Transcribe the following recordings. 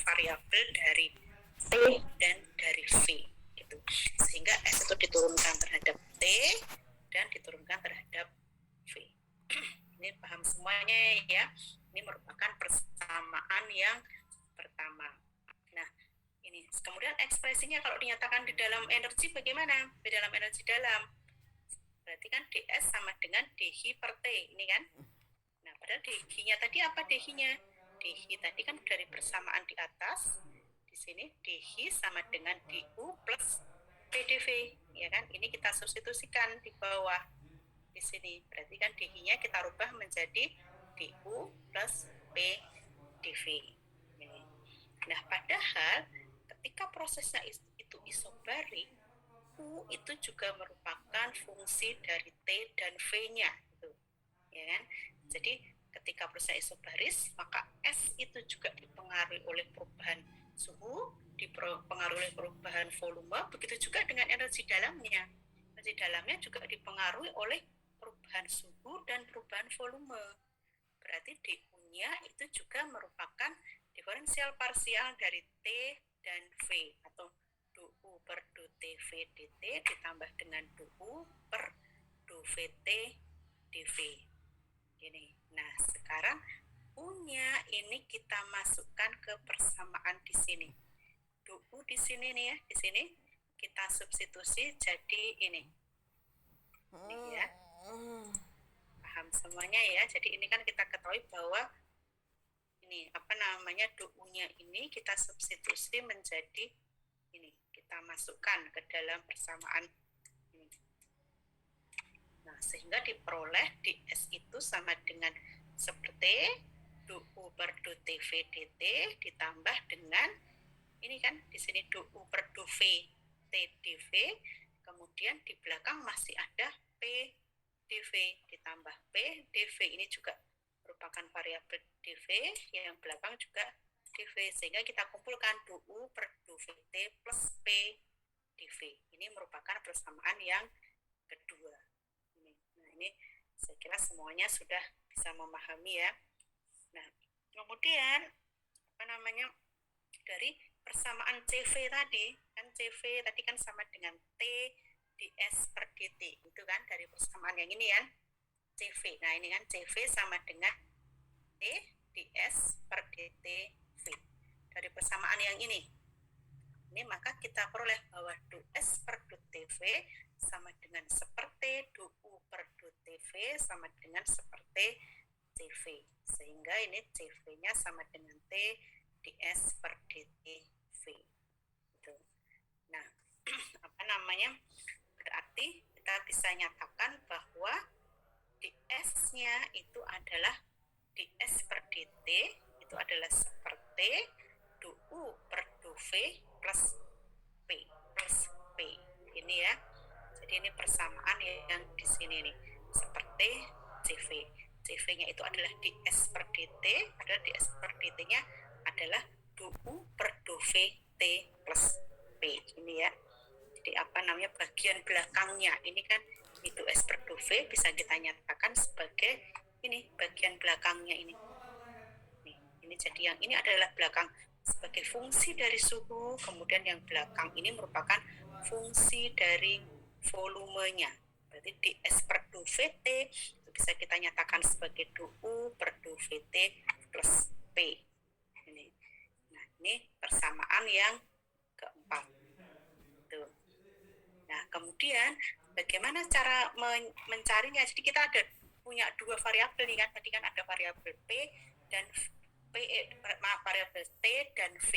variabel dari T dan dari V gitu. Sehingga S itu diturunkan terhadap T dan diturunkan terhadap V. Ini paham semuanya ya. Ini merupakan persamaan yang pertama. Nah, ini kemudian ekspresinya kalau dinyatakan di dalam energi bagaimana? Di dalam energi dalam berarti kan ds sama dengan dhi per t, ini kan. Nah, padahal dhi-nya tadi apa dhi-nya? Dhi tadi kan dari persamaan di atas, di sini dhi sama dengan du plus pdv, ya kan? Ini kita substitusikan di bawah di sini, berarti kan dhi-nya kita rubah menjadi du plus pdv. Nah, padahal ketika prosesnya itu isobarik, U itu juga merupakan fungsi dari T dan V-nya, gitu. Ya kan? Jadi ketika proses isobaris, maka S itu juga dipengaruhi oleh perubahan suhu, dipengaruhi oleh perubahan volume, begitu juga dengan energi dalamnya. Energi dalamnya juga dipengaruhi oleh perubahan suhu dan perubahan volume. Berarti DU-nya itu juga merupakan diferensial parsial dari T dan V, atau du per du TV dt ditambah dengan du per du VT dV. Gini. Nah, sekarang U-nya ini kita masukkan ke persamaan di sini. Du di sini nih ya, di sini kita substitusi jadi ini. Ini ya. Paham semuanya ya. Jadi ini kan kita ketahui bahwa ini apa namanya, du-nya ini kita substitusi menjadi ini, kita masukkan ke dalam persamaan ini. Nah, sehingga diperoleh ds itu sama dengan seperti du per du TV dt ditambah dengan ini kan di sini du per du V T dV, kemudian di belakang masih ada P dV ditambah P dV, ini juga merupakan variabel dV, yang belakang juga dV, sehingga kita kumpulkan du per du VT plus P dV. Ini merupakan persamaan yang kedua. Nah, ini saya kira semuanya sudah bisa memahami ya. Nah, kemudian apa namanya, dari persamaan CV tadi, kan CV tadi kan sama dengan T ds per dt, itu kan dari persamaan yang ini kan, CV. Nah, ini kan CV sama dengan T ds per dt V. Dari persamaan yang ini, maka kita peroleh bahwa du S per du TV sama dengan seperti du per du TV sama dengan seperti CV. Sehingga ini CV-nya sama dengan T ds per dt V. Gitu. Nah, apa namanya, berarti kita bisa nyatakan bahwa ds-nya itu adalah ds per dt itu adalah seperti du per du V plus P. Ini ya. Jadi ini persamaan yang di sini nih. Seperti CV. CV-nya itu adalah ds per dt, padahal ds per dt-nya adalah du per du V T plus P. Ini ya. Jadi apa namanya, bagian belakangnya ini kan itu S per du V bisa kita nyatakan sebagai ini bagian belakangnya ini. Ini jadi yang ini adalah belakang sebagai fungsi dari suhu, kemudian yang belakang ini merupakan fungsi dari volumenya. Berarti ds per du VT itu bisa kita nyatakan sebagai du per du VT plus P. Ini. Nah, ini persamaan yang keempat. Tuh. Nah, kemudian bagaimana cara mencarinya? Jadi kita ada punya dua variabel nih kan. Tadi kan ada variabel P dan variabel T dan V.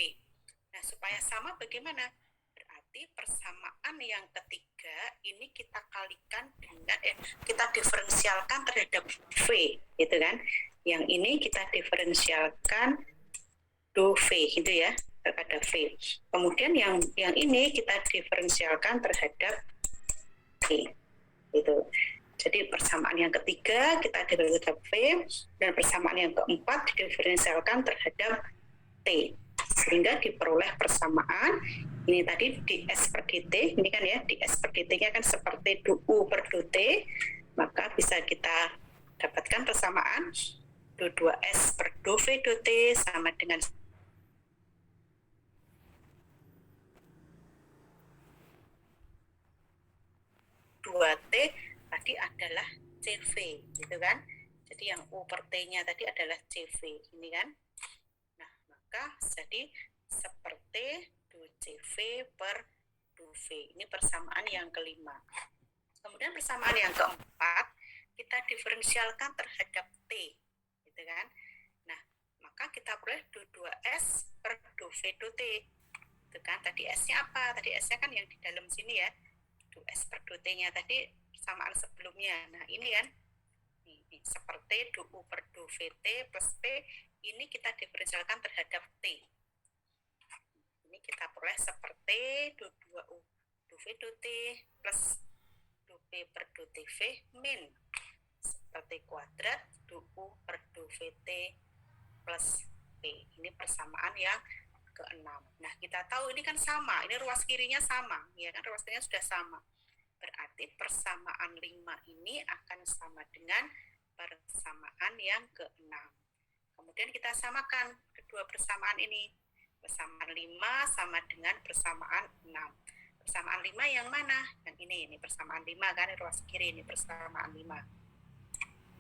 Nah, supaya sama bagaimana? Berarti persamaan yang ketiga ini kita kalikan dengan kita diferensialkan terhadap V, gitu kan? Yang ini kita diferensialkan du V, gitu ya, terhadap V. Kemudian yang ini kita diferensialkan terhadap T, gitu. Jadi persamaan yang ketiga kita diferensialkan V, dan persamaan yang keempat diferensialkan terhadap T, sehingga diperoleh persamaan ini tadi ds per dt, ini kan ya ds per dt-nya kan seperti du per du T, maka bisa kita dapatkan persamaan du 2s per du V du T sama dengan 2T tadi adalah CV, gitu kan? Jadi yang U per T-nya tadi adalah CV, ini kan? Nah, maka jadi seperti 2CV per 2V. Ini persamaan yang kelima. Kemudian persamaan yang keempat, kita diferensialkan terhadap T, gitu kan? Nah, maka kita peroleh 2S per 2V 2T. Itu kan, tadi S-nya apa? Tadi S-nya kan yang di dalam sini ya. 2S per 2T-nya tadi persamaan sebelumnya. Nah, ini kan, ini seperti 2U per 2VT plus P, ini kita diferensialkan terhadap T. Ini kita peroleh seperti 2U 2V 2T plus 2P per 2TV min seperti kuadrat 2U per 2VT plus P. Ini persamaan yang ke-6. Nah, kita tahu ini kan sama, ini ruas kirinya sama, ya kan, ruas kirinya sudah sama. Berarti persamaan 5 ini akan sama dengan persamaan yang ke-6. Kemudian kita samakan kedua persamaan ini. Persamaan 5 sama dengan persamaan 6. Persamaan 5 yang mana? Yang ini persamaan 5 kan, ruas kiri ini persamaan 5.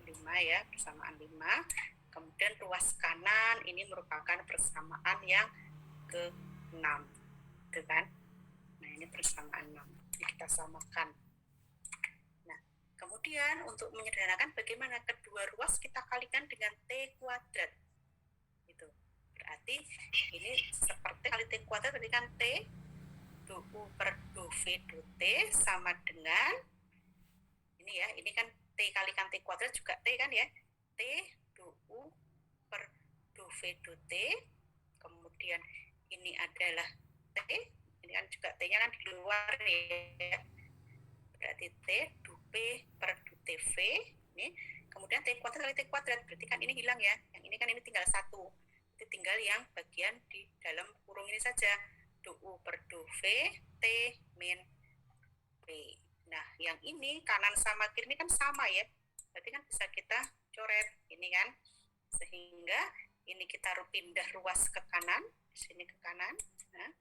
5 ya, persamaan 5. Kemudian ruas kanan ini merupakan persamaan yang ke-6. Gitu kan? Nah, ini persamaan 6. Ini kita samakan. Nah, kemudian untuk menyederhanakan bagaimana kedua ruas kita kalikan dengan T kuadrat. Gitu. Berarti ini seperti kali T kuadrat tadi kan T 2U per 2V 2T sama dengan ini ya, ini kan T kalikan T kuadrat juga T kan ya, T 2U per 2V 2T, kemudian ini adalah T, ini kan juga T-nya kan di luar ya, berarti T 2P per 2TV, ini, kemudian T kuadrat kali T kuadrat, berarti kan ini hilang ya, yang ini kan ini tinggal 1, itu tinggal yang bagian di dalam kurung ini saja, 2U per 2V, T min P. Nah, yang ini kanan sama kiri ini kan sama ya, berarti kan bisa kita coret ini kan, sehingga ini kita pindah ruas ke kanan, sini ke kanan, nah,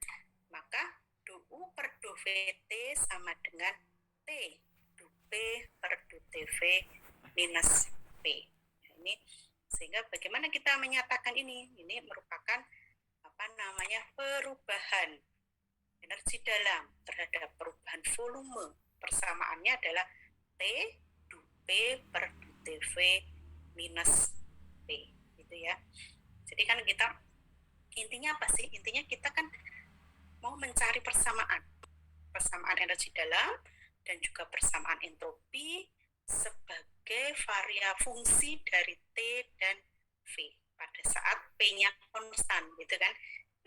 maka 2U per 2VT sama dengan T 2P per 2TV minus P. Nah, ini sehingga bagaimana kita menyatakan ini? Ini merupakan perubahan energi dalam terhadap perubahan volume. Persamaannya adalah T 2P per 2TV minus P, gitu ya. Jadi kan kita intinya apa sih? Intinya kita kan mau mencari persamaan energi dalam dan juga persamaan entropi sebagai fungsi dari T dan V pada saat P-nya konstan, gitu kan.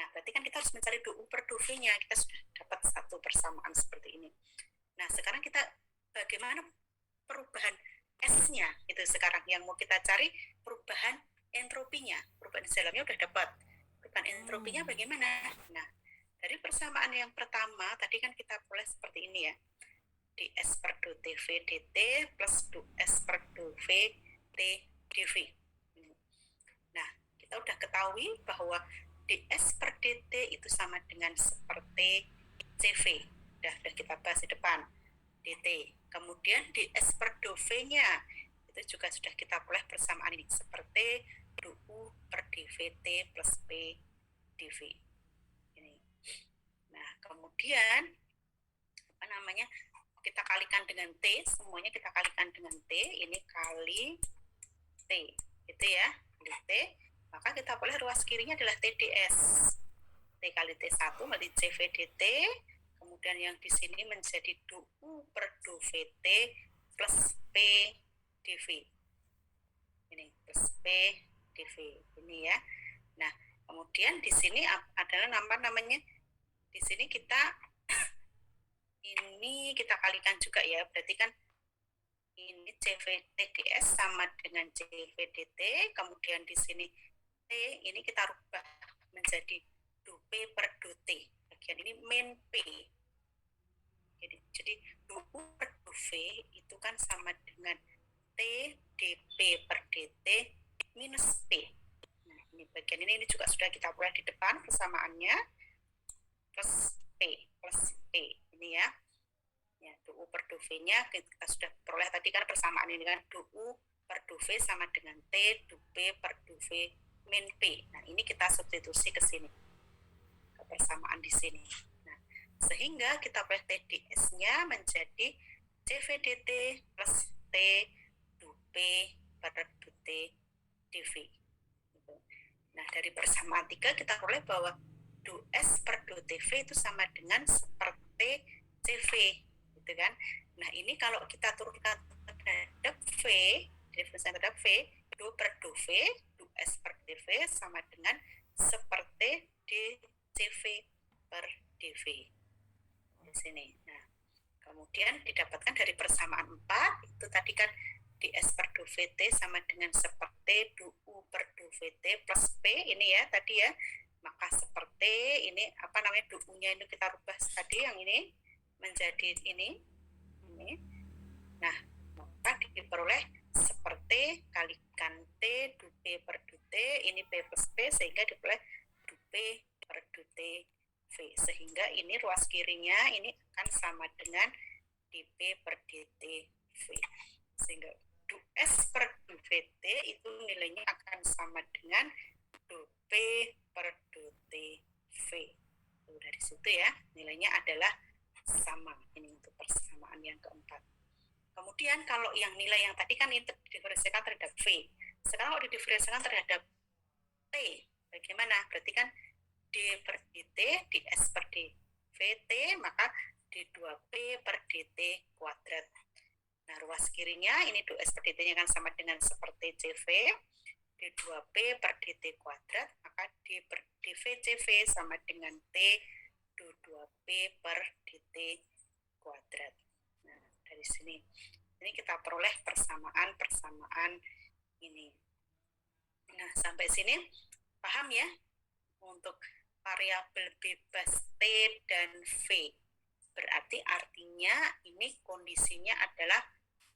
Nah, berarti kan kita harus mencari 2U per 2V-nya, kita sudah dapat satu persamaan seperti ini. Nah, sekarang kita bagaimana perubahan S-nya, itu sekarang yang mau kita cari perubahan entropinya. Perubahan di dalamnya udah dapat. Perubahan entropinya bagaimana? Nah, dari persamaan yang pertama, tadi kan kita boleh seperti ini ya. ds per 2tv dt plus 2s per 2v t dv. Nah, kita udah ketahui bahwa ds per dt itu sama dengan seperti cv. Udah kita bahas di depan. dt. Kemudian ds per 2v-nya itu juga sudah kita boleh persamaan ini seperti 2u per dvt plus p dv. Ini. Nah, kemudian kita kalikan dengan T, semuanya kita kalikan dengan T, ini kali T, gitu ya, kali T, maka kita boleh ruas kirinya adalah TDS, T kali T1 kali CV dt, kemudian yang di sini menjadi 2U per 2VT plus P dV, ini plus P dV, ini ya. Nah, kemudian di sini adalah namanya, di sini ini kita kalikan juga ya, berarti kan ini CVTDS sama dengan CVDT, kemudian di sini T ini kita rubah menjadi 2P per 2T, bagian ini min P. Jadi 2U per 2V itu kan sama dengan T dP per dt minus P. Nah, ini bagian ini juga sudah kita buat di depan persamaannya, plus P, ini ya. Ya, du per du V-nya kita sudah peroleh tadi kan persamaan ini kan, du per du V sama dengan T du P per du V min P. Nah, ini kita substitusi ke sini. Ke persamaan di sini. Nah, sehingga kita peroleh TdS-nya menjadi CVdt plus T du P per du T dV. Nah, dari persamaan 3 kita peroleh bahwa du S per du TV itu sama dengan seperti CV, gitu kan. Nah, ini kalau kita turunkan terhadap V, diferensiasi terhadap V, du per du V, du S per dV sama dengan seperti dCV per dV. Di sini. Nah, kemudian didapatkan dari persamaan 4, itu tadi kan ds per du Vt sama dengan seperti du U per du Vt plus P, ini ya tadi ya. Maka seperti ini apa namanya du U-nya ini kita rubah tadi yang ini menjadi ini. Nah, maka diperoleh seperti kalikan T du P per du T, ini P plus P, sehingga diperoleh du P per du T V. Sehingga ini ruas kirinya ini akan sama dengan dP per dt V. Sehingga du S per du Vt itu nilainya akan sama dengan du P per du T V. Tuh, dari situ ya, nilainya adalah sama. Ini untuk persamaan yang keempat. Kemudian kalau yang nilai yang tadi kan itu diferensiasikan terhadap V. Sekarang kalau didiferensiasikan terhadap T, bagaimana? Berarti kan D per dt, ds per dvt, maka d2p per dt kuadrat. Nah, ruas kirinya ini du S per dt-nya kan sama dengan seperti CV, d2p per dt kuadrat, maka d per dv CV sama dengan T du2p per dt kuadrat. Nah, dari sini. Ini kita peroleh persamaan ini. Nah, sampai sini paham ya? Untuk variabel bebas T dan V. Berarti artinya ini kondisinya adalah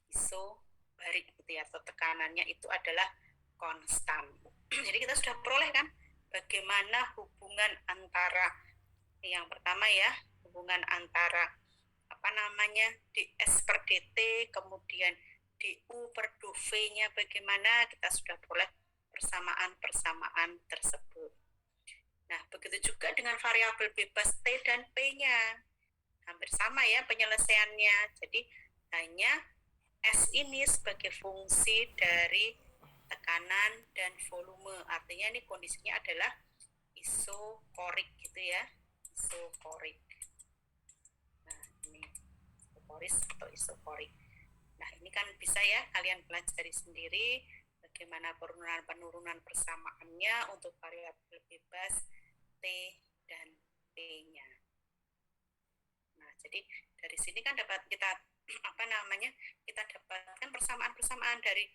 isobarik gitu ya, atau tekanannya itu adalah konstan. Jadi kita sudah peroleh kan bagaimana hubungan antara yang pertama ya, hubungan antara apa namanya ds per dt, kemudian du per du V-nya bagaimana, kita sudah peroleh persamaan tersebut. Nah, begitu juga dengan variabel bebas T dan P-nya. Hampir sama ya penyelesaiannya. Jadi, hanya S ini sebagai fungsi dari tekanan dan volume. Artinya ini kondisinya adalah isokorik gitu ya. Isokorik. Nah, ini isokoris atau isokorik. Nah, ini kan bisa ya kalian pelajari sendiri bagaimana penurunan persamaannya untuk variabel bebas T dan P-nya. Nah, jadi dari sini kan dapat kita apa namanya? Kita dapatkan persamaan-persamaan dari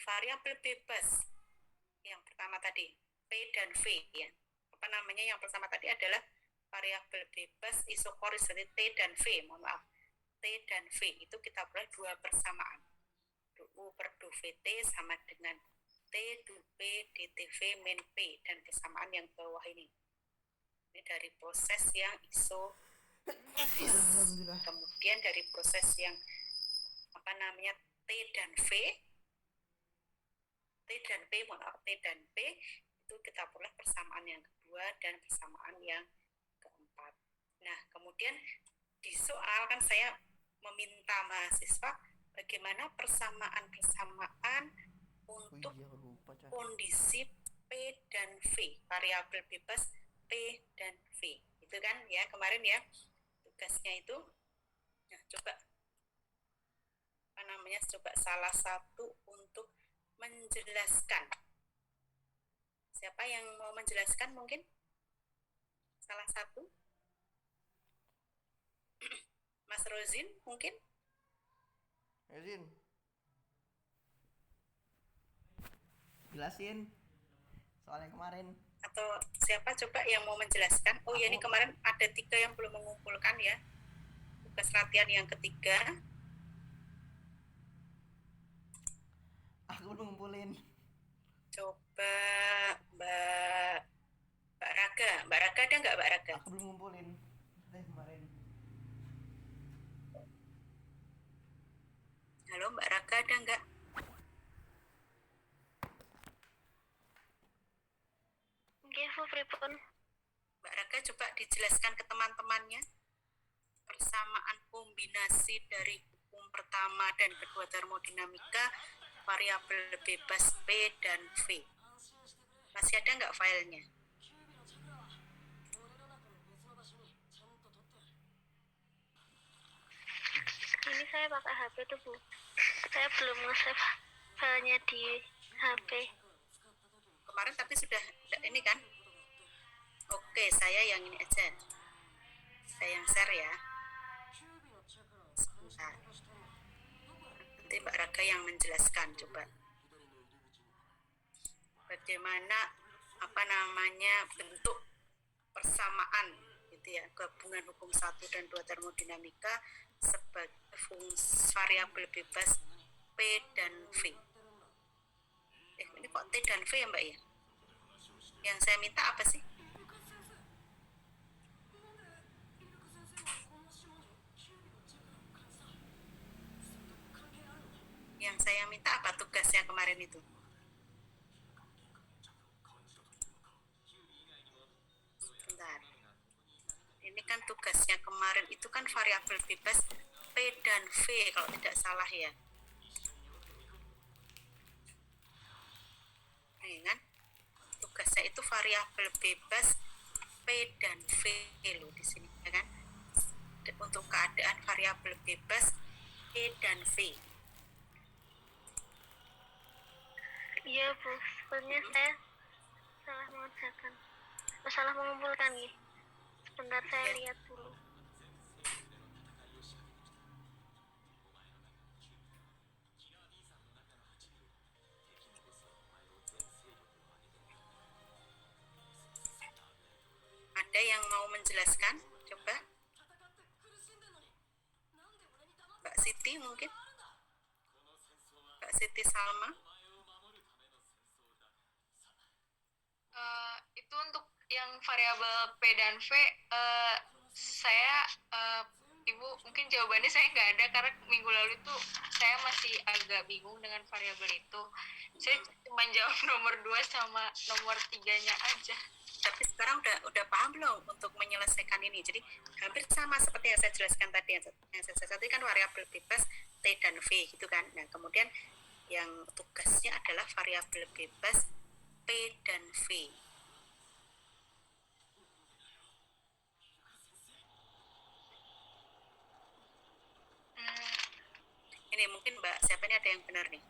variabel bebas. Yang pertama tadi P dan V ya. Apa namanya? Yang pertama tadi adalah variabel bebas isokoris dari T dan V, mohon maaf. T dan V itu kita peroleh dua persamaan. Du per du Vt sama dengan T du P dTV min P, dan persamaan yang bawah ini. Ini dari proses yang isokoris. Kemudian dari proses yang apa namanya T dan V, T dan P, maaf, T dan P itu kita peroleh persamaan yang kedua dan persamaan yang keempat. Nah, kemudian di soal kan saya meminta mahasiswa bagaimana persamaan untuk kondisi P dan V, variabel bebas P dan V. Itu kan ya kemarin ya tugasnya itu. Nah, coba apa namanya? Coba salah satu untuk menjelaskan. Siapa yang mau menjelaskan mungkin? Salah satu? Mas Rozin mungkin? Rozin, jelasin soalnya kemarin. Atau siapa coba yang mau menjelaskan? Oh ya, ini kemarin ada 3 yang belum mengumpulkan ya. Tugas latihan yang ketiga. Aku belum ngumpulin. Coba Mbak Raga. Mbak Raga ada nggak Mbak Raga? Aku belum ngumpulin. Kemarin. Raka ada nggak? Nggih, Bu, pripun? Mbak Raka coba dijelaskan ke teman-temannya persamaan kombinasi dari hukum pertama dan kedua termodinamika variabel bebas P dan V. Masih ada nggak filenya? Ini saya pakai HP tuh, Bu. Saya belum nge-save filenya di HP. Kemarin tapi sudah ini kan? Oke, saya yang ini aja. Saya yang share ya. Sebentar. Nanti Mbak Raga yang menjelaskan coba. Bagaimana bentuk persamaan gitu ya, gabungan hukum 1 dan 2 termodinamika sebagai variabel bebas P dan V. Ini kok T dan V ya Mbak ya? Yang saya minta apa sih? Yang saya minta apa tugasnya kemarin itu? Bentar. Ini kan tugasnya kemarin itu kan variabel bebas P dan V kalau tidak salah ya. Ini kan tugasnya itu variabel bebas P dan V loh di sini ya kan. Untuk keadaan variabel bebas P dan V. Iya, Bu. Sebenarnya saya salah mengerjakan. Salah mengumpulkan nih. Sebentar saya lihat dulu. Ada yang mau menjelaskan? Coba. Mbak Siti mungkin? Mbak Siti Salma? Itu untuk yang variabel P dan V, Ibu mungkin jawabannya saya nggak ada karena minggu lalu itu saya masih agak bingung dengan variabel itu. Saya cuma jawab nomor 2 sama nomor 3-nya aja. Tapi sekarang udah paham belum untuk menyelesaikan ini? Jadi hampir sama seperti yang saya jelaskan tadi. Yang saya tadi kan variabel bebas T dan V gitu kan. Nah kemudian yang tugasnya adalah variabel bebas P dan V. Ini mungkin Mbak, siapa ini ada yang benar nih?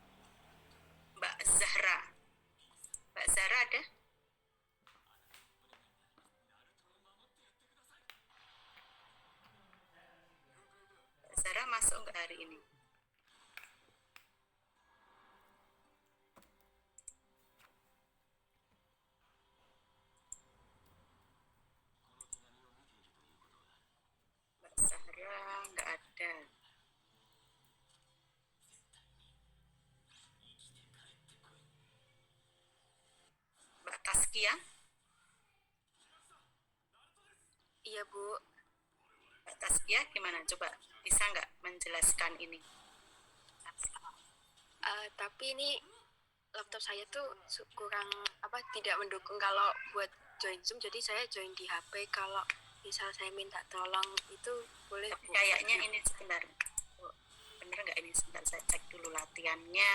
Mbak Zahra. Mbak Zahra ada? Mbak Zahra masuk nggak hari ini? Mbak Zahra nggak ada. Mbak Taskia? Iya, Bu. Mbak Taskia gimana? Coba bisa nggak menjelaskan ini? Tapi ini laptop saya tuh kurang tidak mendukung kalau buat join Zoom, jadi saya join di HP. Kalau misal saya minta tolong itu boleh, Tapi Bu? kayaknya ini sebentar. Bener nggak ini? Sebentar saya cek dulu latihannya.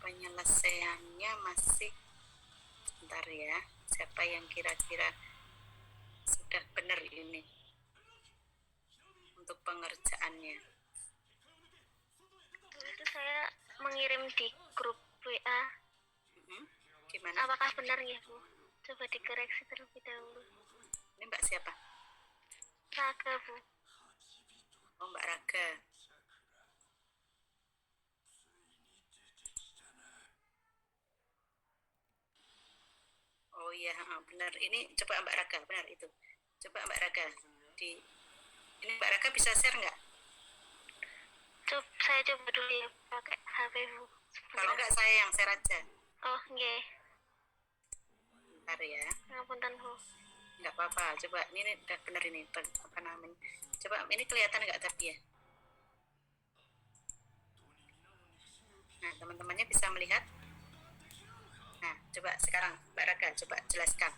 Penyelesaiannya masih sebentar ya. Siapa yang kira-kira sudah benar ini untuk pengerjaannya? Itu saya mengirim di grup WA. Gimana? Apakah benar ya, Bu? Coba dikoreksi terlebih dahulu. Ini Mbak siapa? Raga, Bu. Oh Mbak Raga. Oh iya, benar. Ini coba Mbak Raga, benar itu. Coba Mbak Raga. Ini Mbak Raga bisa share nggak? Saya coba dulu ya pakai HP, Bu. Kalau nggak saya yang share aja. Oh, nggih. Bentar ya. Ngapunten, Bu. Nggak apa-apa, coba ini udah bener ini apa namanya, coba ini kelihatan nggak tadi ya? Nah, teman-temannya bisa melihat. Nah, coba sekarang Mbak Raga coba jelaskan.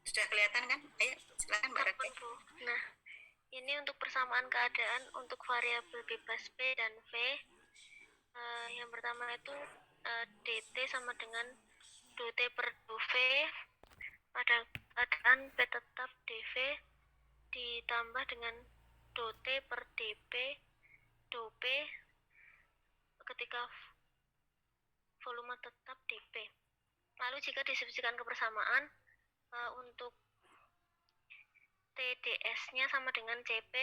Sudah kelihatan kan? Ayo silakan Mbak Raga. Nah, ini untuk persamaan keadaan untuk variabel bebas P dan V. Yang pertama itu dt sama dengan dT per dV pada keadaan P tetap dV ditambah dengan dT per dP dP ketika volume tetap dP. Lalu jika disubstitusikan ke persamaan, untuk TDS-nya sama dengan CP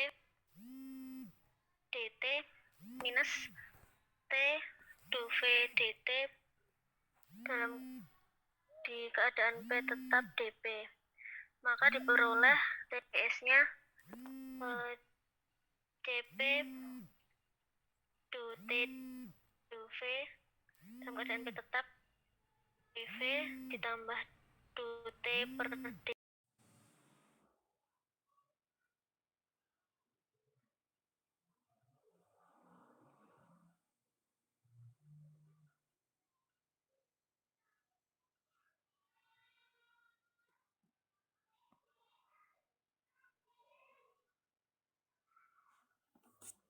dt minus T dV dt dalam di keadaan P tetap dP. Maka diperoleh TDS-nya CP dT dV dalam keadaan P tetap dV ditambah dT per dV.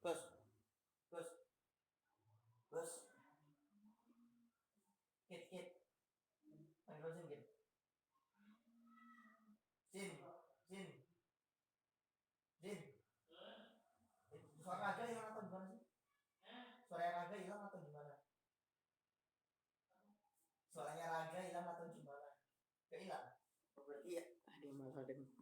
Bos, bos, bos. Kit. Panggil Sin, Kit. Sin. Suara Raga hilang atau gimana sih? Suara Raga hilang atau gimana? Suaranya Raga hilang atau gimana? Gak hilang. Berarti ya ada masalah dengan.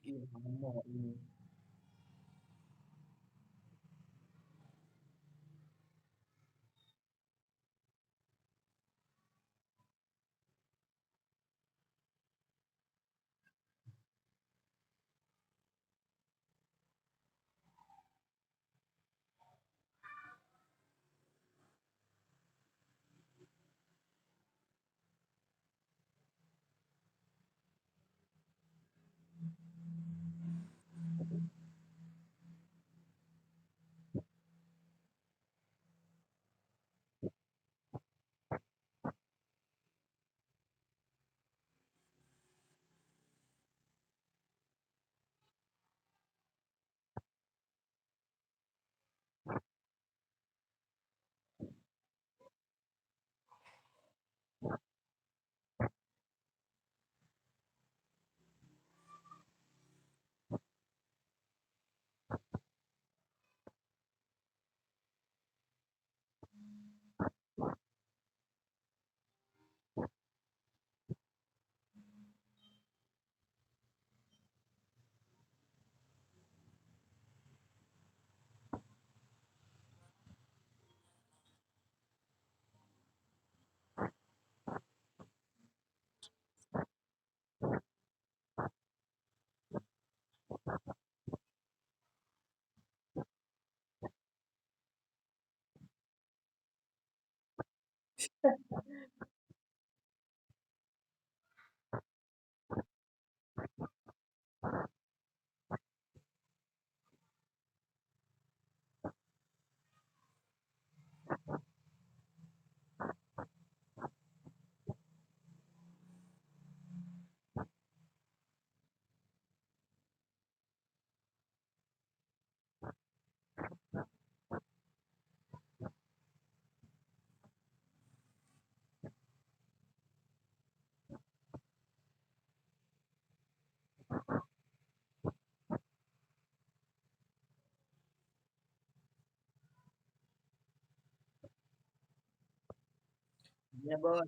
Iya, ini. Ya, Bos.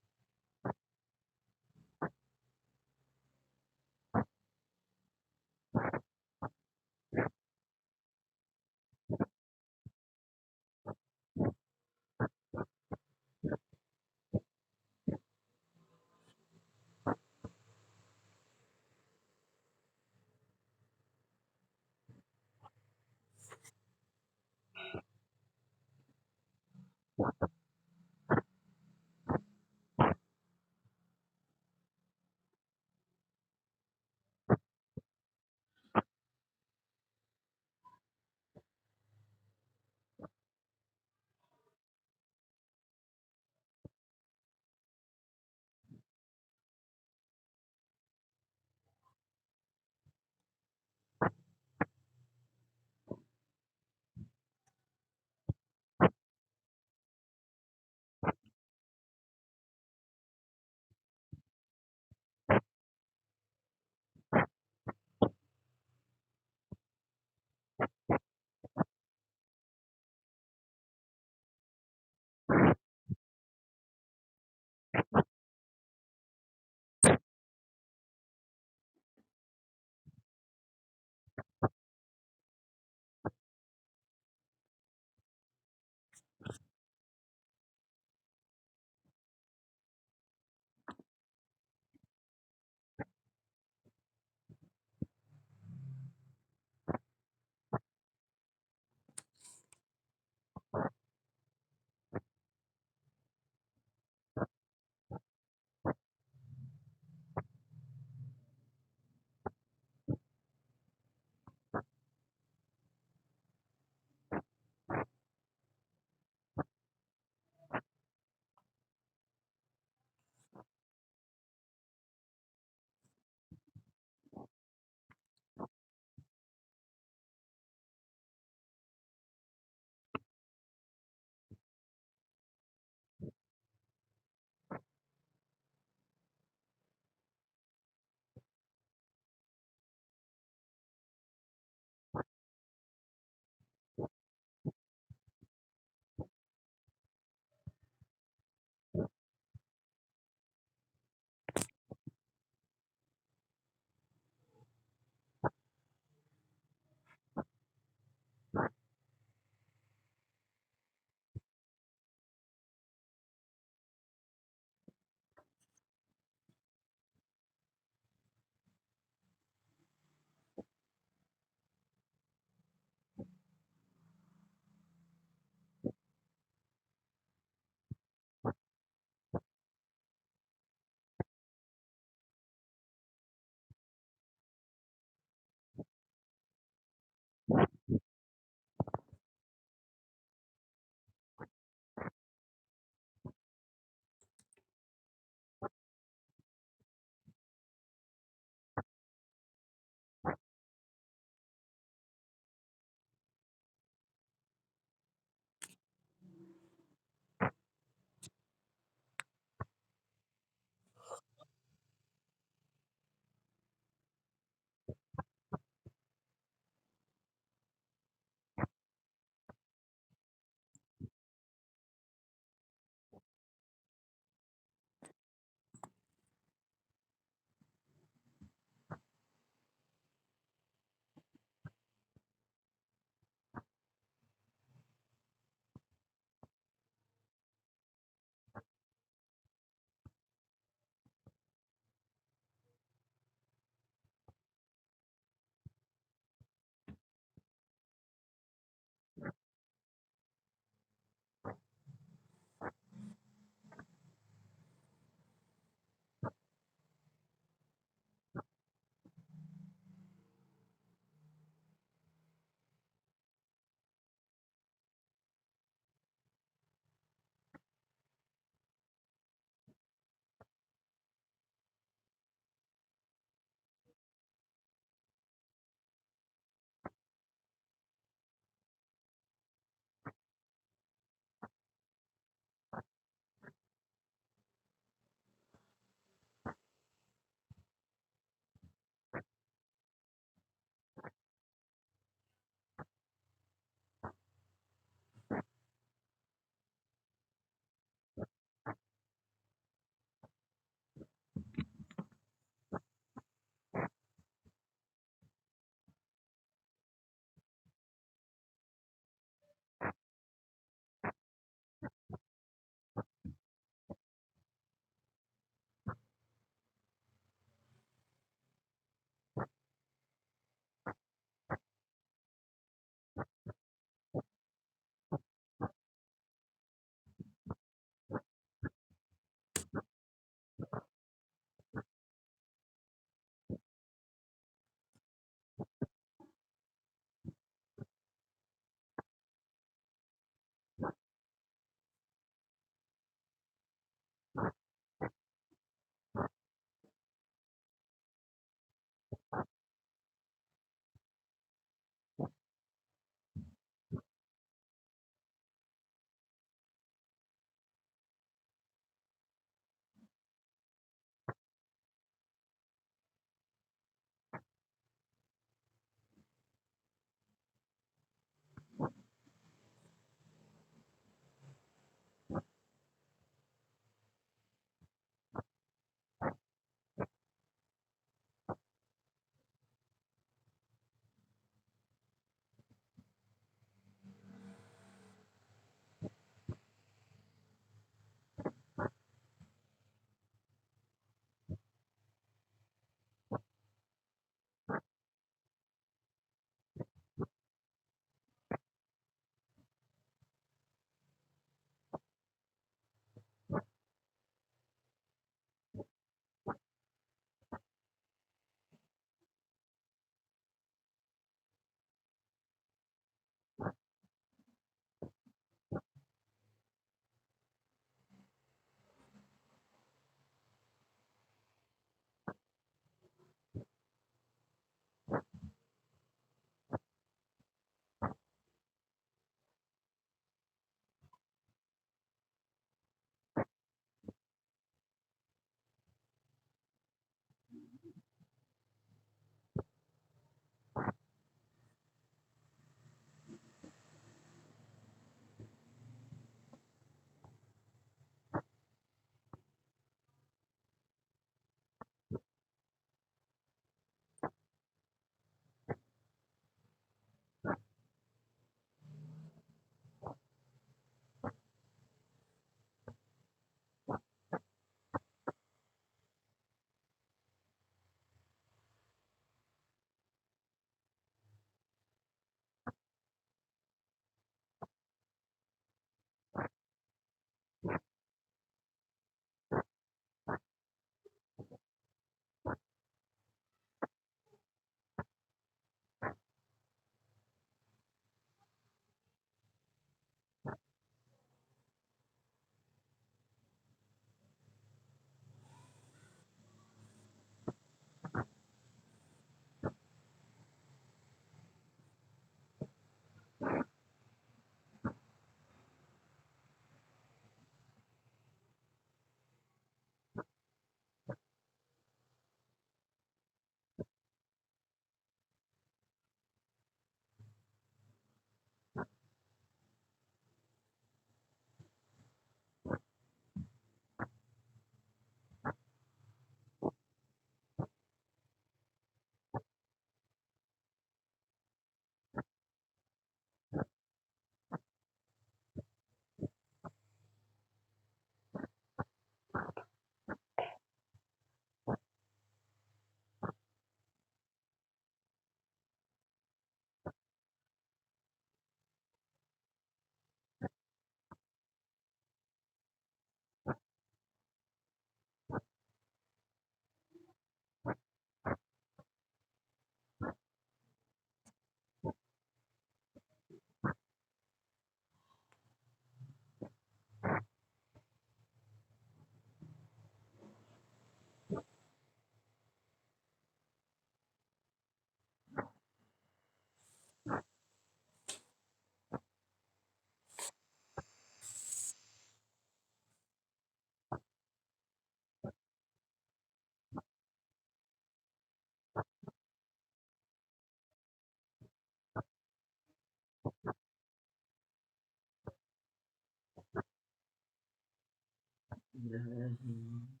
Bismillahirrahmanirrahim.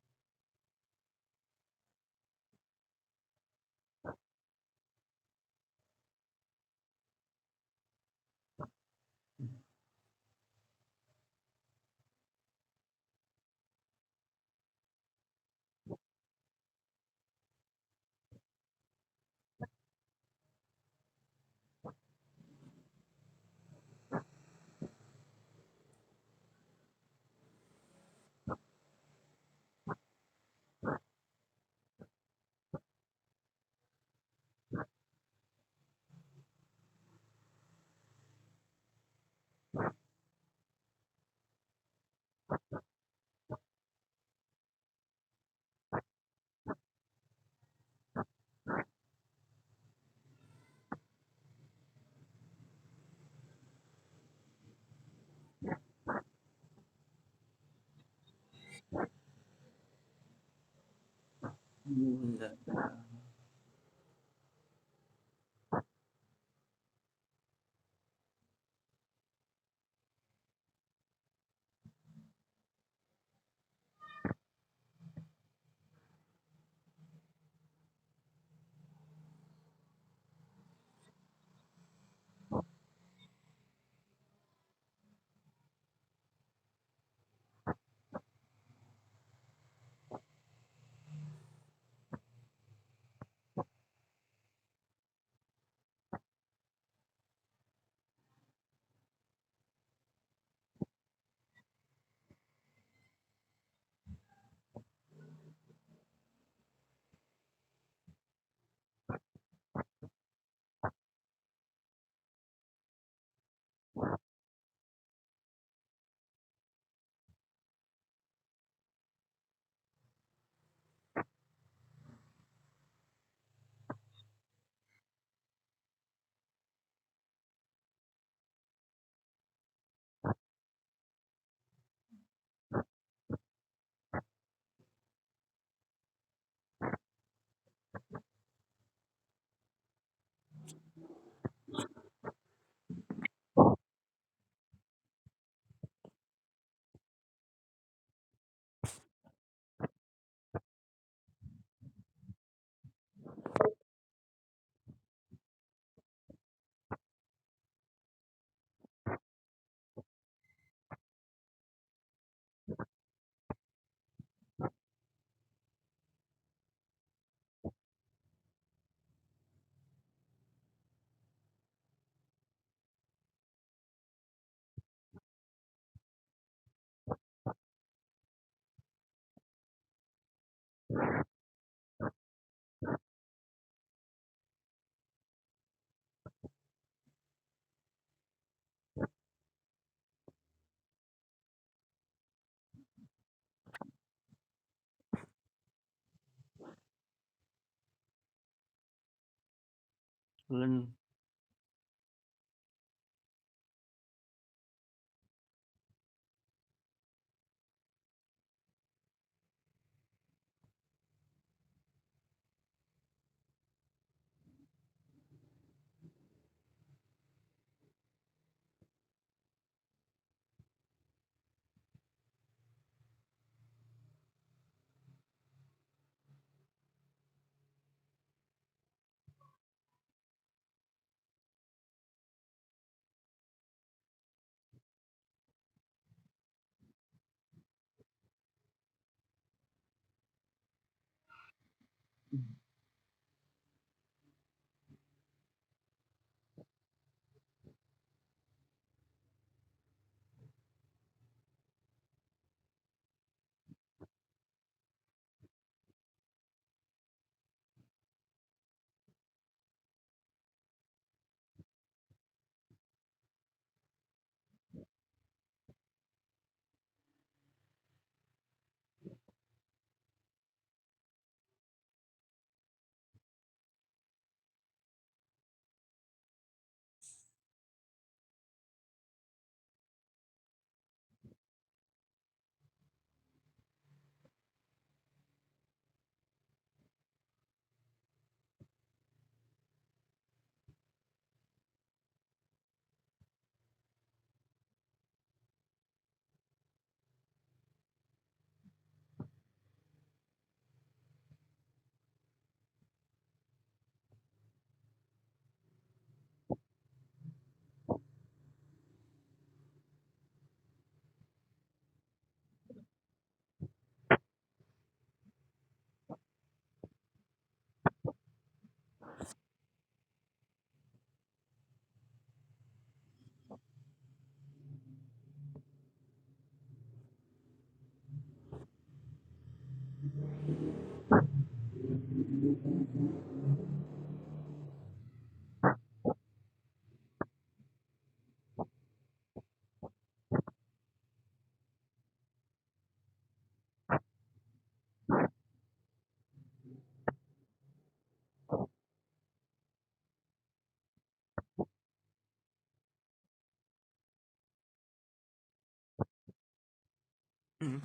Enggak. Ulun Hmm.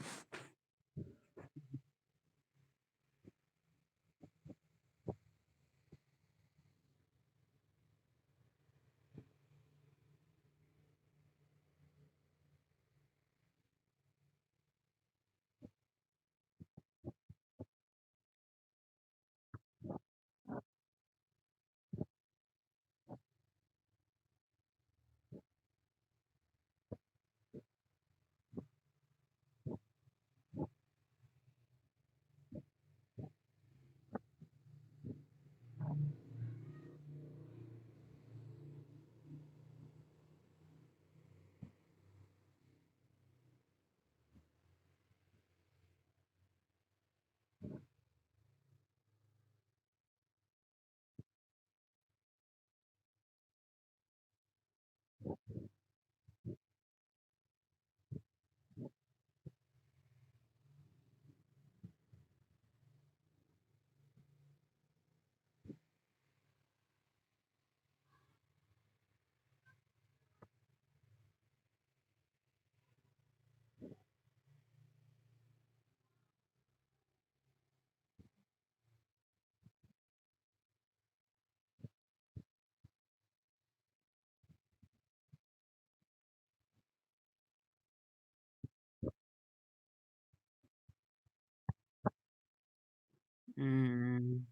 Hmm.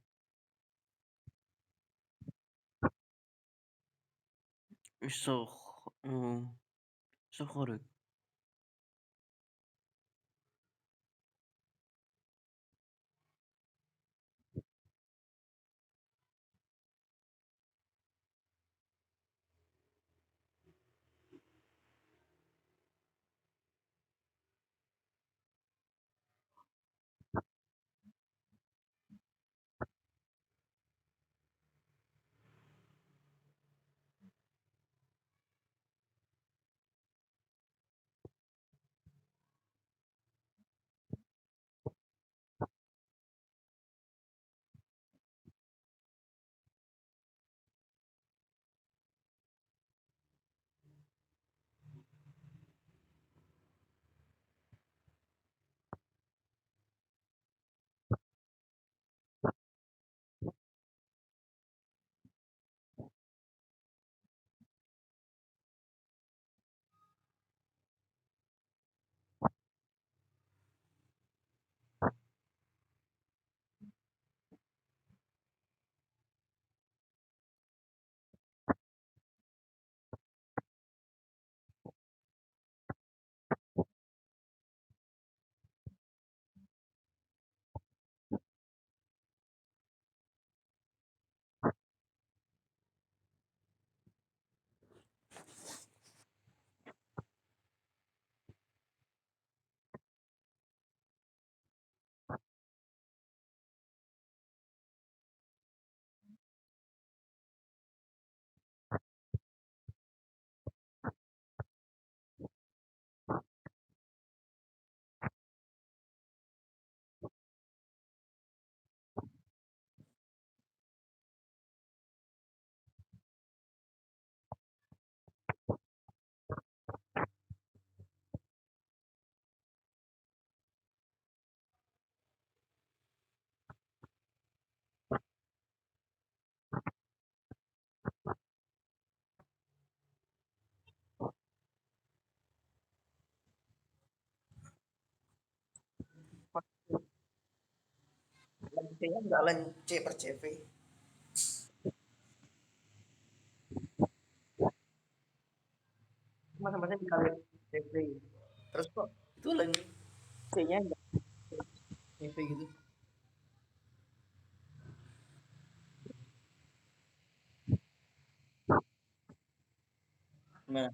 So, so correct. C-nya enggak lain C per CV. Sama-sama dikali CV. Terus kok itu lain C-nya enggak CV gitu. Nah,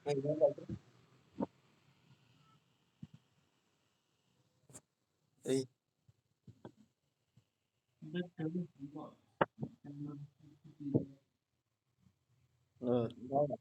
kayaknya enggak tuh. Eh, enggak.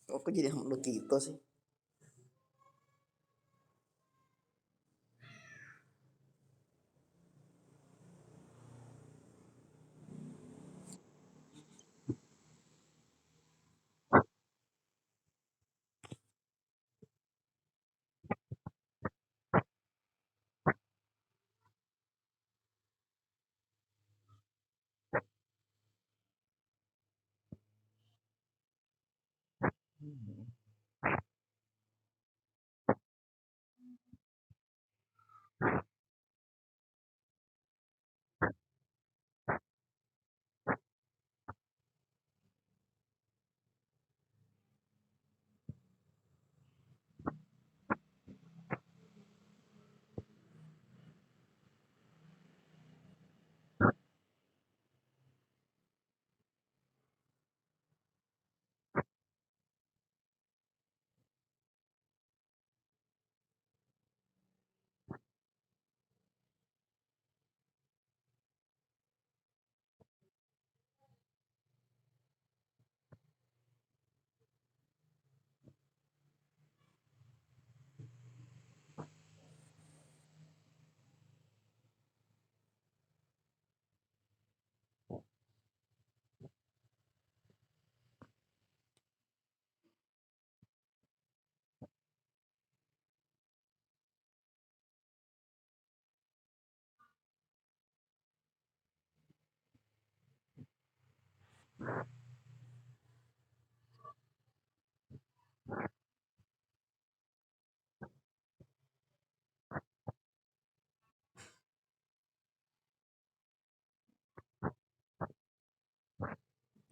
Kok aku jadi hamba kita sih?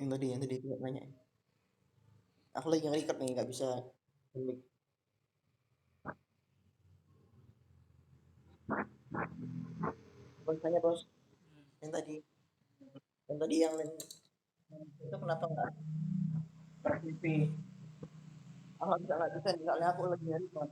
Yang tadi dia nanya. Aku lagi nge-record nih, nggak bisa. Bos tanya bos, yang tadi, yang itu kenapa nggak TV? Aku nggak bisa, soalnya aku lagi nge-record.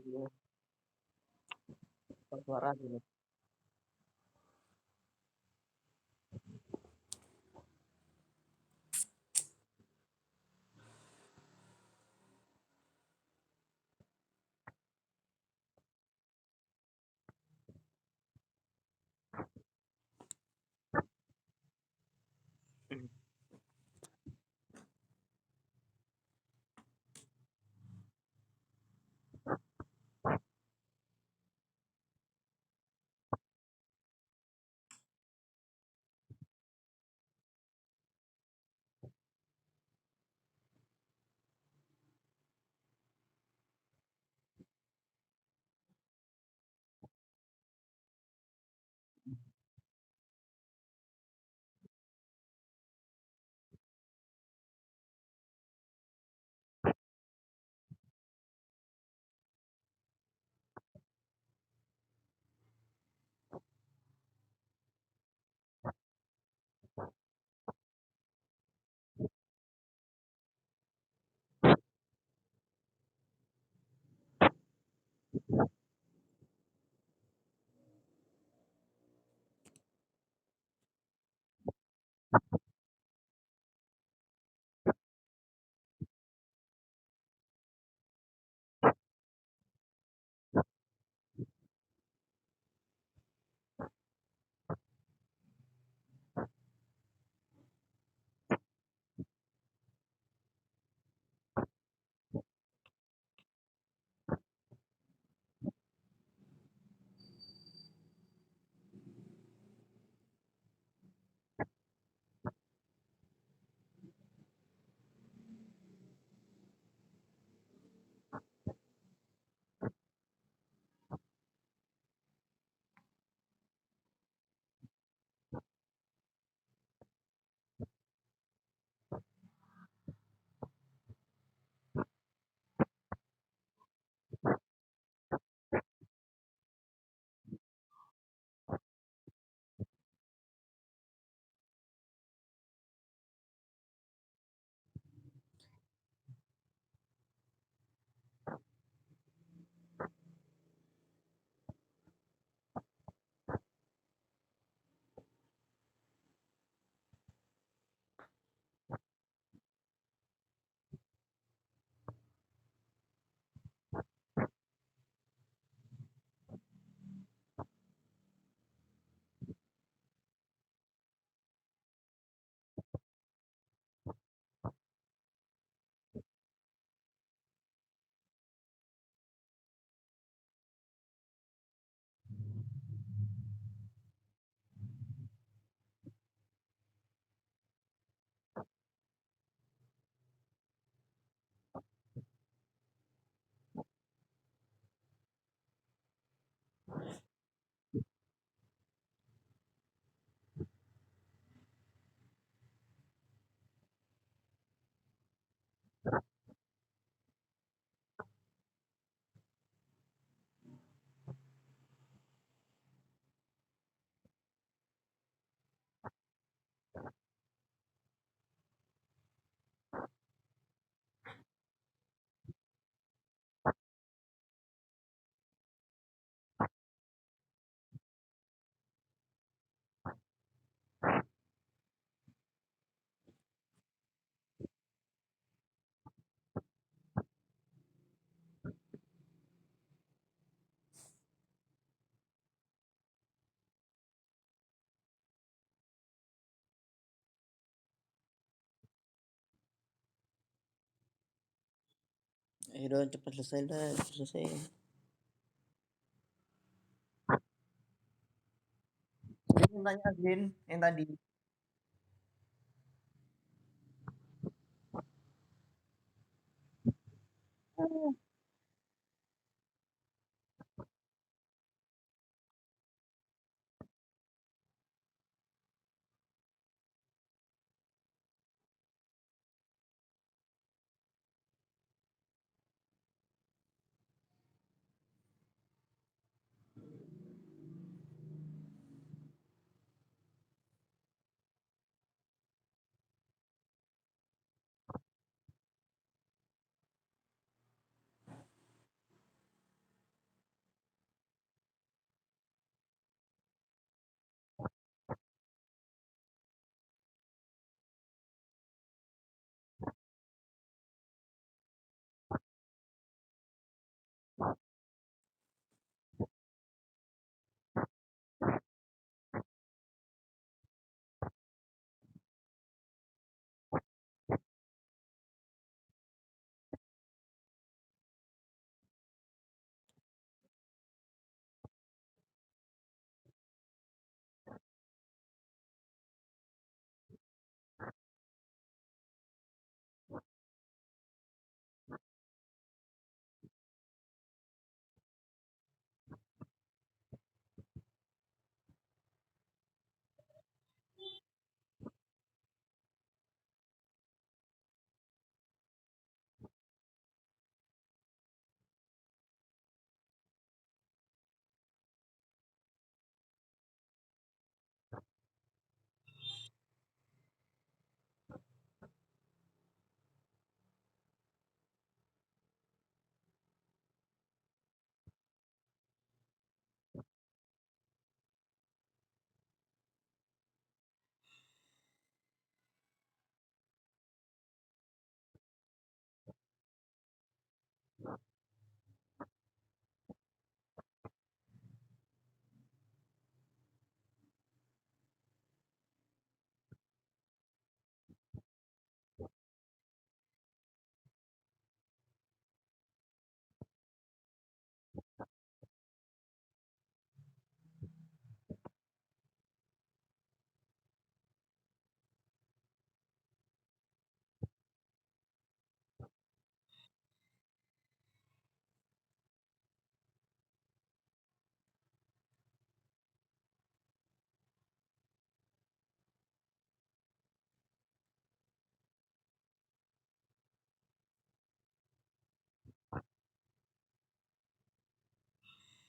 dulu suara dulu. Ayo dong, cepat selesai dah, cepat selesai. Ini tanya Azrin yang tadi.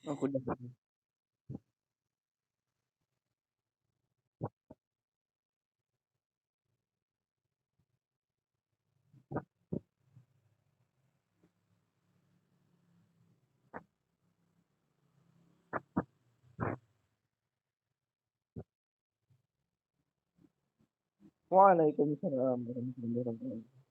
Aku udah. Waalaikumsalam warahmatullahi wabarakatuh.